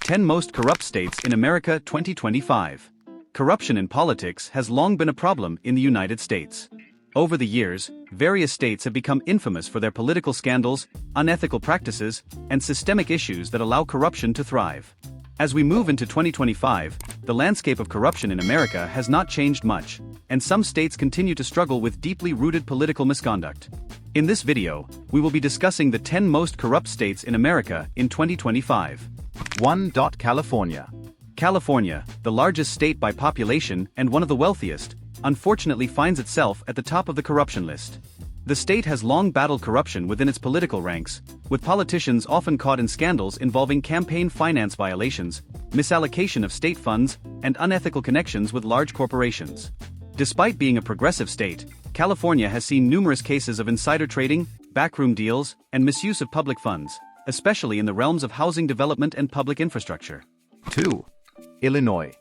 10 Most Corrupt States in America 2025. Corruption in politics has long been a problem in the United States. Over the years, various states have become infamous for their political scandals, unethical practices, and systemic issues that allow corruption to thrive. As we move into 2025, the landscape of corruption in America has not changed much, and some states continue to struggle with deeply rooted political misconduct. In this video, we will be discussing the 10 most corrupt states in America in 2025. 1. California. California, the largest state by population and one of the wealthiest, unfortunately finds itself at the top of the corruption list. The state has long battled corruption within its political ranks, with politicians often caught in scandals involving campaign finance violations, misallocation of state funds, and unethical connections with large corporations. Despite being a progressive state, California has seen numerous cases of insider trading, backroom deals, and misuse of public funds, especially in the realms of housing development and public infrastructure. 2. Illinois.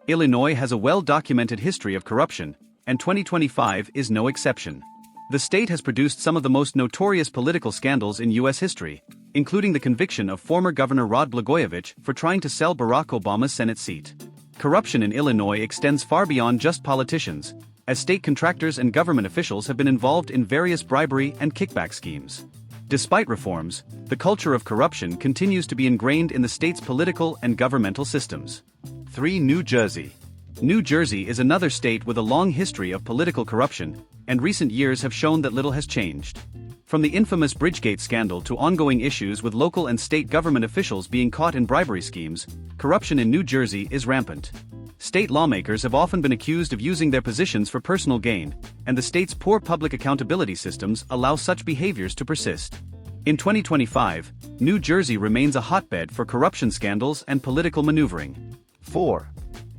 Illinois has a well-documented history of corruption, and 2025 is no exception. The state has produced some of the most notorious political scandals in U.S. history, including the conviction of former Governor Rod Blagojevich for trying to sell Barack Obama's Senate seat. Corruption in Illinois extends far beyond just politicians, as state contractors and government officials have been involved in various bribery and kickback schemes. Despite reforms, the culture of corruption continues to be ingrained in the state's political and governmental systems. 3. New Jersey. New Jersey is another state with a long history of political corruption, and recent years have shown that little has changed. From the infamous Bridgegate scandal to ongoing issues with local and state government officials being caught in bribery schemes, corruption in New Jersey is rampant. State lawmakers have often been accused of using their positions for personal gain, and the state's poor public accountability systems allow such behaviors to persist. In 2025, New Jersey remains a hotbed for corruption scandals and political maneuvering. 4.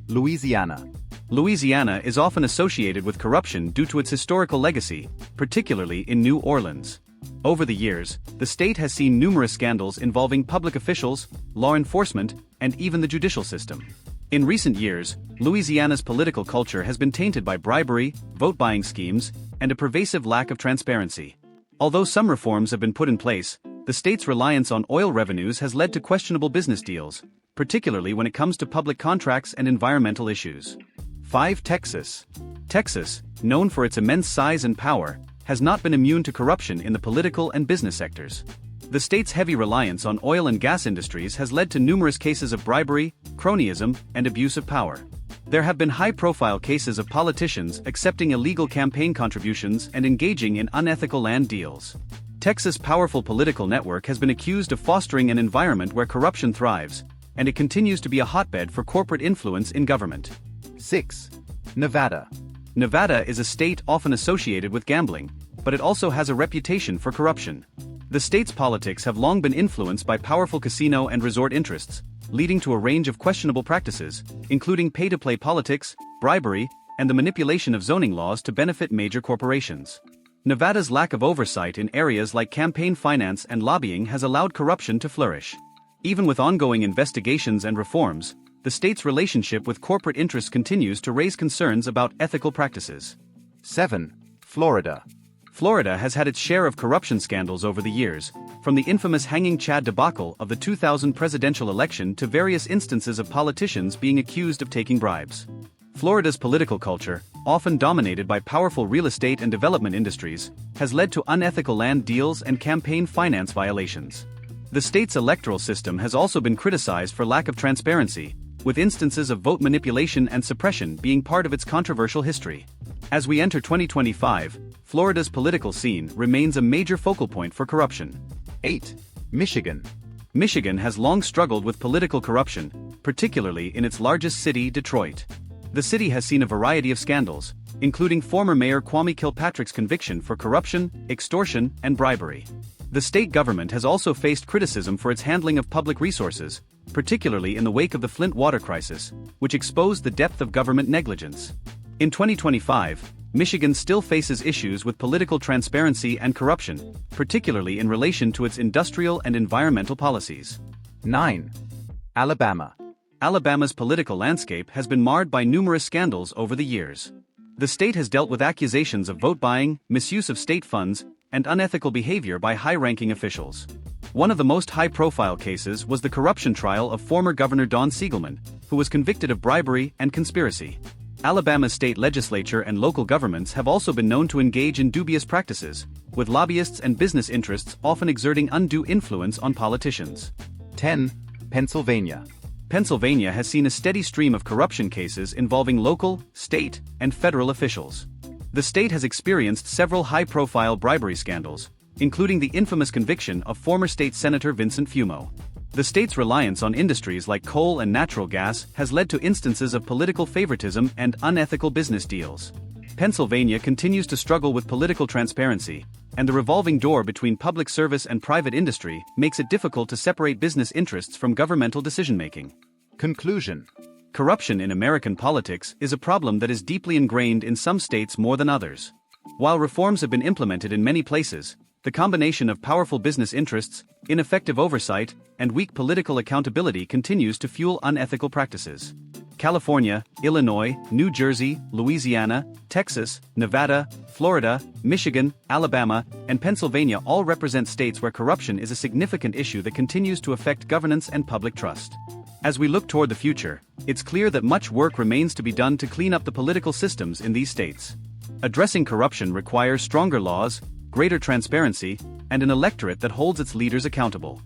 Louisiana. Louisiana is often associated with corruption due to its historical legacy, particularly in New Orleans. Over the years, the state has seen numerous scandals involving public officials, law enforcement, and even the judicial system. In recent years, Louisiana's political culture has been tainted by bribery, vote-buying schemes, and a pervasive lack of transparency. Although some reforms have been put in place, the state's reliance on oil revenues has led to questionable business deals, particularly when it comes to public contracts and environmental issues. 5. Texas. Texas, known for its immense size and power, has not been immune to corruption in the political and business sectors. The state's heavy reliance on oil and gas industries has led to numerous cases of bribery, cronyism, and abuse of power. There have been high-profile cases of politicians accepting illegal campaign contributions and engaging in unethical land deals. Texas' powerful political network has been accused of fostering an environment where corruption thrives, and it continues to be a hotbed for corporate influence in government. 6. Nevada. Nevada is a state often associated with gambling, but it also has a reputation for corruption. The state's politics have long been influenced by powerful casino and resort interests, leading to a range of questionable practices, including pay-to-play politics, bribery, and the manipulation of zoning laws to benefit major corporations. Nevada's lack of oversight in areas like campaign finance and lobbying has allowed corruption to flourish. Even with ongoing investigations and reforms, the state's relationship with corporate interests continues to raise concerns about ethical practices. 7. Florida. Florida has had its share of corruption scandals over the years, from the infamous hanging Chad debacle of the 2000 presidential election to various instances of politicians being accused of taking bribes. Florida's political culture, often dominated by powerful real estate and development industries, has led to unethical land deals and campaign finance violations. The state's electoral system has also been criticized for lack of transparency, with instances of vote manipulation and suppression being part of its controversial history. As we enter 2025, Florida's political scene remains a major focal point for corruption. 8. Michigan. Michigan has long struggled with political corruption, particularly in its largest city, Detroit. The city has seen a variety of scandals, including former Mayor Kwame Kilpatrick's conviction for corruption, extortion, and bribery. The state government has also faced criticism for its handling of public resources, particularly in the wake of the Flint water crisis, which exposed the depth of government negligence. In 2025, Michigan still faces issues with political transparency and corruption, particularly in relation to its industrial and environmental policies. 9. Alabama. Alabama's political landscape has been marred by numerous scandals over the years. The state has dealt with accusations of vote buying, misuse of state funds, and unethical behavior by high-ranking officials. One of the most high-profile cases was the corruption trial of former Governor Don Siegelman, who was convicted of bribery and conspiracy. Alabama's state legislature and local governments have also been known to engage in dubious practices, with lobbyists and business interests often exerting undue influence on politicians. 10. Pennsylvania. Pennsylvania has seen a steady stream of corruption cases involving local, state, and federal officials. The state has experienced several high-profile bribery scandals, including the infamous conviction of former state senator Vincent Fumo. The state's reliance on industries like coal and natural gas has led to instances of political favoritism and unethical business deals. Pennsylvania continues to struggle with political transparency, and the revolving door between public service and private industry makes it difficult to separate business interests from governmental decision-making. Conclusion. Corruption in American politics is a problem that is deeply ingrained in some states more than others. While reforms have been implemented in many places, the combination of powerful business interests, ineffective oversight, and weak political accountability continues to fuel unethical practices. California, Illinois, New Jersey, Louisiana, Texas, Nevada, Florida, Michigan, Alabama, and Pennsylvania all represent states where corruption is a significant issue that continues to affect governance and public trust. As we look toward the future, it's clear that much work remains to be done to clean up the political systems in these states. Addressing corruption requires stronger laws, greater transparency, and an electorate that holds its leaders accountable.